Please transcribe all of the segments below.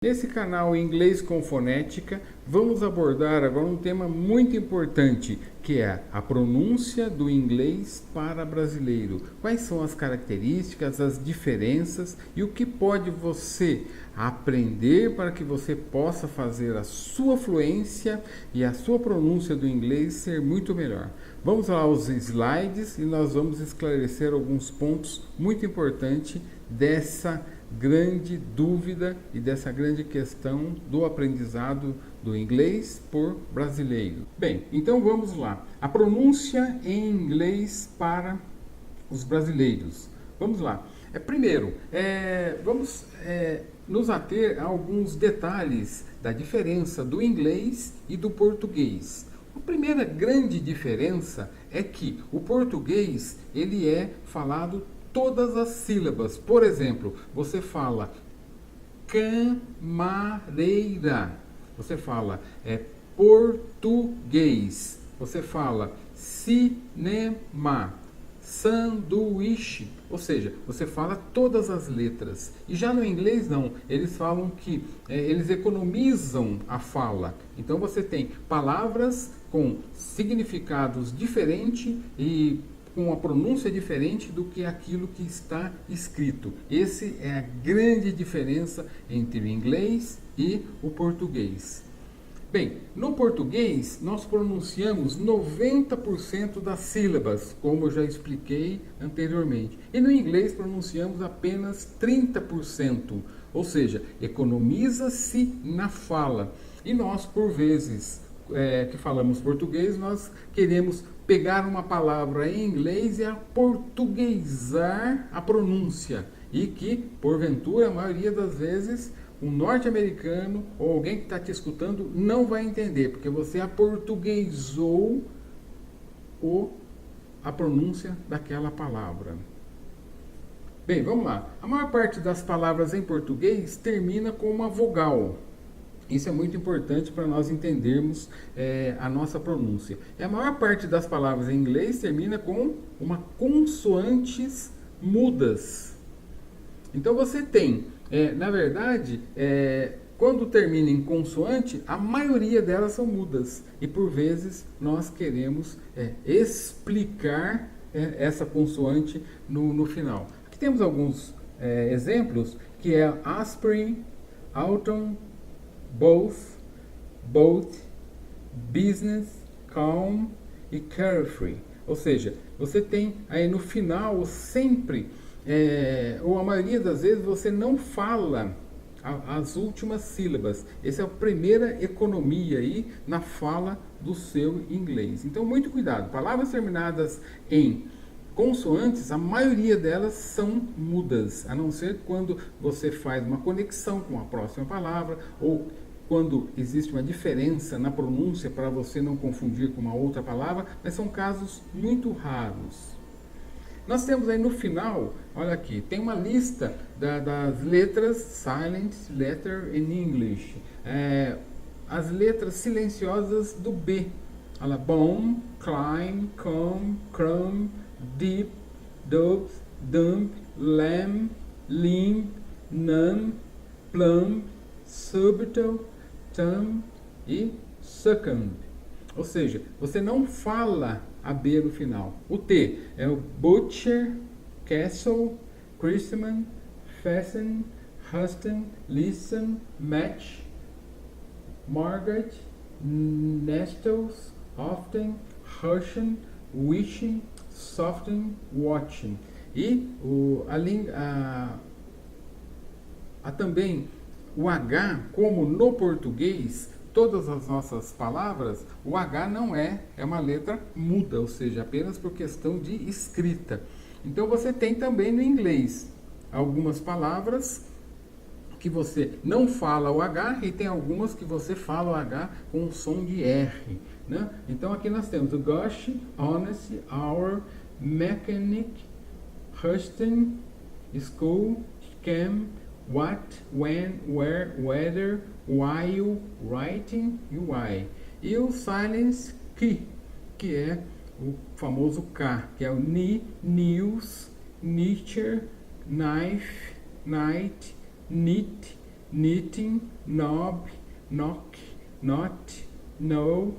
Nesse canal Inglês com Fonética, vamos abordar agora um tema muito importante, que é a pronúncia do inglês para brasileiro. Quais são as características, as diferenças e o que pode você aprender para que você possa fazer a sua fluência e a sua pronúncia do inglês ser muito melhor. Vamos lá aos slides e nós vamos esclarecer alguns pontos muito importantes dessa grande dúvida e dessa grande questão do aprendizado do inglês por brasileiro. Bem, então vamos lá. A pronúncia em inglês para os brasileiros. Vamos lá. Primeiro, vamos nos ater a alguns detalhes da diferença do inglês e do português. A primeira grande diferença é que o português ele é falado todas as sílabas. Por exemplo, você fala camareira, você fala português, você fala cinema, sanduíche, ou seja, você fala todas as letras. E já no inglês não, eles falam que eles economizam a fala. Então você tem palavras com significados diferentes e com uma pronúncia diferente do que aquilo que está escrito. Essa é a grande diferença entre o inglês e o português. Bem, no português nós pronunciamos 90% das sílabas, como eu já expliquei anteriormente. E no inglês pronunciamos apenas 30%, ou seja, economiza-se na fala. E nós, por vezes, que falamos português, nós queremos pegar uma palavra em inglês e aportuguesar a pronúncia. E que, porventura, a maioria das vezes, um norte-americano ou alguém que está te escutando não vai entender, porque você aportuguesou a pronúncia daquela palavra. Bem, vamos lá. A maior parte das palavras em português termina com uma vogal. Isso é muito importante para nós entendermos a nossa pronúncia. E a maior parte das palavras em inglês termina com uma consoantes mudas. Então você tem, na verdade, quando termina em consoante, a maioria delas são mudas. E por vezes nós queremos explicar essa consoante no final. Aqui temos alguns exemplos, que é aspirin, autumn, both, business, calm e carefree. Ou seja, você tem aí no final sempre, ou a maioria das vezes, você não fala as últimas sílabas. Essa é a primeira economia aí na fala do seu inglês. Então, muito cuidado. Palavras terminadas em consoantes, a maioria delas são mudas, a não ser quando você faz uma conexão com a próxima palavra ou quando existe uma diferença na pronúncia para você não confundir com uma outra palavra, mas são casos muito raros. Nós temos aí no final, olha aqui, tem uma lista das letras silent letter in English, as letras silenciosas do B. Olha, bone, climb, come, crumb, deep, dope, dump, lamb, limb, numb, plumb, subtle, thumb e succumb. Ou seja, você não fala a B no final. O T é o butcher, castle, chrisman, fasten, huston, listen, match, Margaret, nestles, often, hushing, wishing, soften, watching. E também o H, como no português, todas as nossas palavras, o H não é uma letra muda, ou seja, apenas por questão de escrita. Então você tem também no inglês algumas palavras que você não fala o H e tem algumas que você fala o H com o som de R, né? Então aqui nós temos o gosh, honest, hour, mechanic, husting, school, scam, what, when, where, whether, while, writing e why. E o silence que é o famoso K, que é o ni, news, nature, knife, night, knit, knitting, knob, knock, not, know,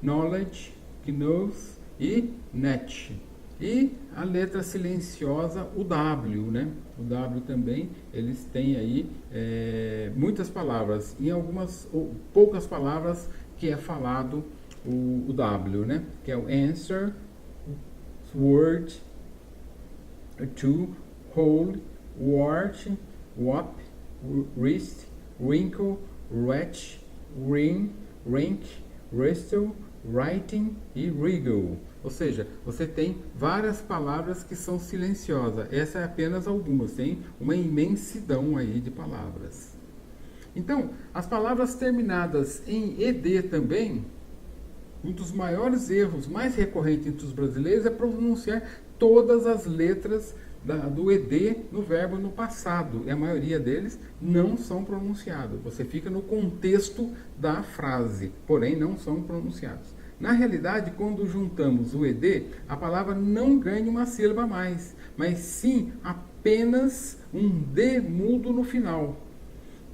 knowledge, knows e net. E a letra silenciosa, o W, né? O W também, eles têm aí muitas palavras, em algumas, ou poucas palavras que é falado o W, né? Que é o answer, word, to, hold, wart, wop, wrist, wrinkle, wretch, ring, rink, wrestle, writing e wriggle. Ou seja, você tem várias palavras que são silenciosas. Essa é apenas algumas, tem uma imensidão aí de palavras. Então, as palavras terminadas em ED também, um dos maiores erros mais recorrentes entre os brasileiros é pronunciar todas as letras do ED no verbo no passado. E a maioria deles não são pronunciados. Você fica no contexto da frase, porém não são pronunciados. Na realidade, quando juntamos o ED, a palavra não ganha uma sílaba a mais, mas sim apenas um D mudo no final,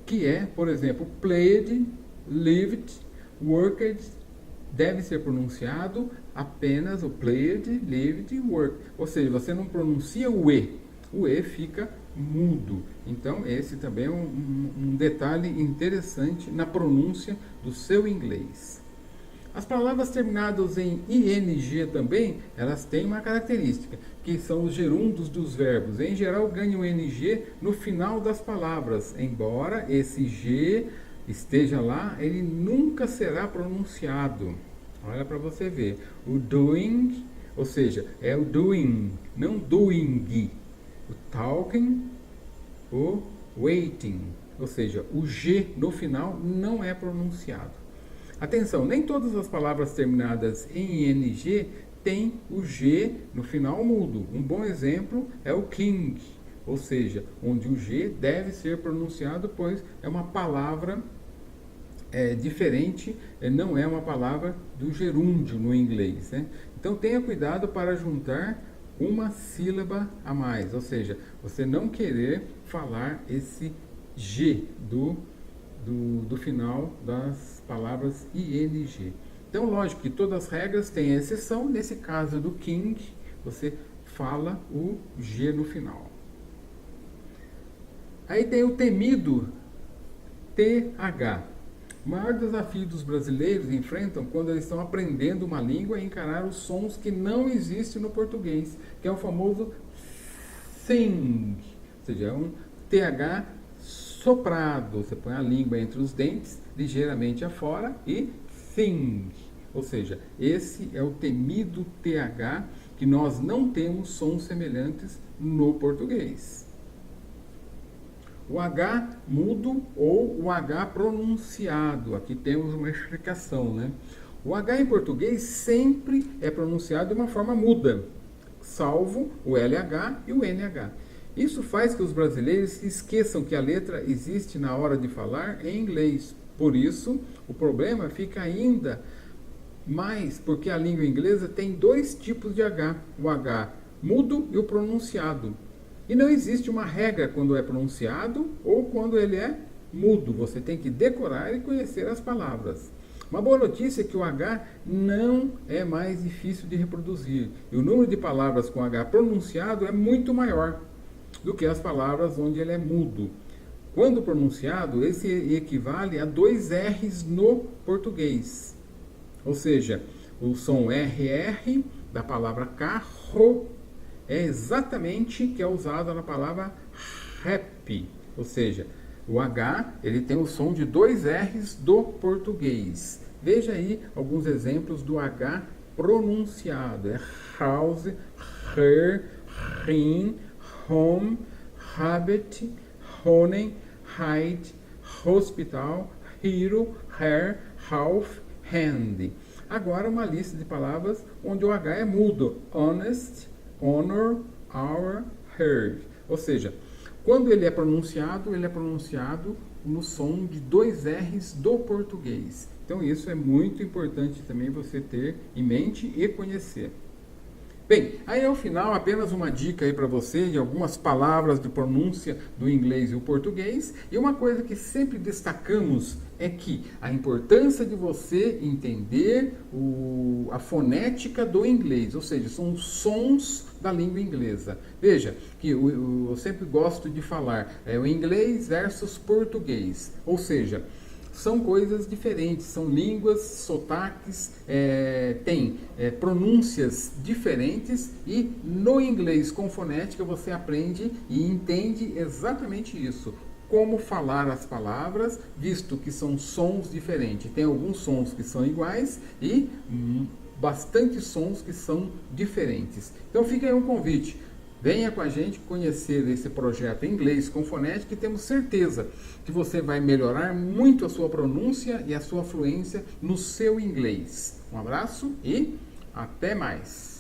que é, por exemplo, played, lived, worked, deve ser pronunciado apenas o played, lived, worked. Ou seja, você não pronuncia o E fica mudo. Então, esse também é um detalhe interessante na pronúncia do seu inglês. As palavras terminadas em ing também, elas têm uma característica, que são os gerundos dos verbos. Em geral, ganham ing no final das palavras. Embora esse G esteja lá, ele nunca será pronunciado. Olha para você ver. O doing, ou seja, é o doing, não doing. O talking, o waiting. Ou seja, o G no final não é pronunciado. Atenção, nem todas as palavras terminadas em ing têm o G no final mudo. Um bom exemplo é o king, ou seja, onde o G deve ser pronunciado, pois é uma palavra diferente, não é uma palavra do gerúndio no inglês, né? Então tenha cuidado para juntar uma sílaba a mais, ou seja, você não querer falar esse G do final das palavras ing. Então, lógico que todas as regras têm exceção. Nesse caso do king, você fala o G no final. Aí tem o temido TH. O maior desafio dos brasileiros enfrentam quando eles estão aprendendo uma língua é encarar os sons que não existem no português, que é o famoso thing, ou seja, é um TH soprado. Você põe a língua entre os dentes, ligeiramente afora, e thing. Ou seja, esse é o temido TH, que nós não temos sons semelhantes no português. O H mudo ou o H pronunciado. Aqui temos uma explicação, né? O H em português sempre é pronunciado de uma forma muda, salvo o LH e o NH. Isso faz que os brasileiros esqueçam que a letra existe na hora de falar em inglês. Por isso, o problema fica ainda mais porque a língua inglesa tem dois tipos de H, o H mudo e o pronunciado. E não existe uma regra quando é pronunciado ou quando ele é mudo. Você tem que decorar e conhecer as palavras. Uma boa notícia é que o H não é mais difícil de reproduzir. E o número de palavras com H pronunciado é muito maior do que as palavras onde ele é mudo. Quando pronunciado, esse equivale a 2 R's no português. Ou seja, o som RR da palavra carro é exatamente que é usado na palavra rap. Ou seja, o H ele tem o som de 2 R's do português. Veja aí alguns exemplos do H pronunciado. É house, her, ring, home, habit, honey, hide, hospital, hero, hair, half, hand. Agora uma lista de palavras onde o H é mudo. Honest, honor, our, heard. Ou seja, quando ele é pronunciado no som de 2 R's do português. Então isso é muito importante também você ter em mente e conhecer. Bem, aí ao final apenas uma dica aí para você de algumas palavras de pronúncia do inglês e o português. E uma coisa que sempre destacamos é que a importância de você entender a fonética do inglês, ou seja, são os sons da língua inglesa. Veja que eu sempre gosto de falar o inglês versus português, ou seja, são coisas diferentes, são línguas, sotaques, tem pronúncias diferentes, e no inglês com fonética você aprende e entende exatamente isso. Como falar as palavras, visto que são sons diferentes. Tem alguns sons que são iguais e bastante sons que são diferentes. Então fica aí um convite. Venha com a gente conhecer esse projeto Inglês com Fonética, e temos certeza que você vai melhorar muito a sua pronúncia e a sua fluência no seu inglês. Um abraço e até mais!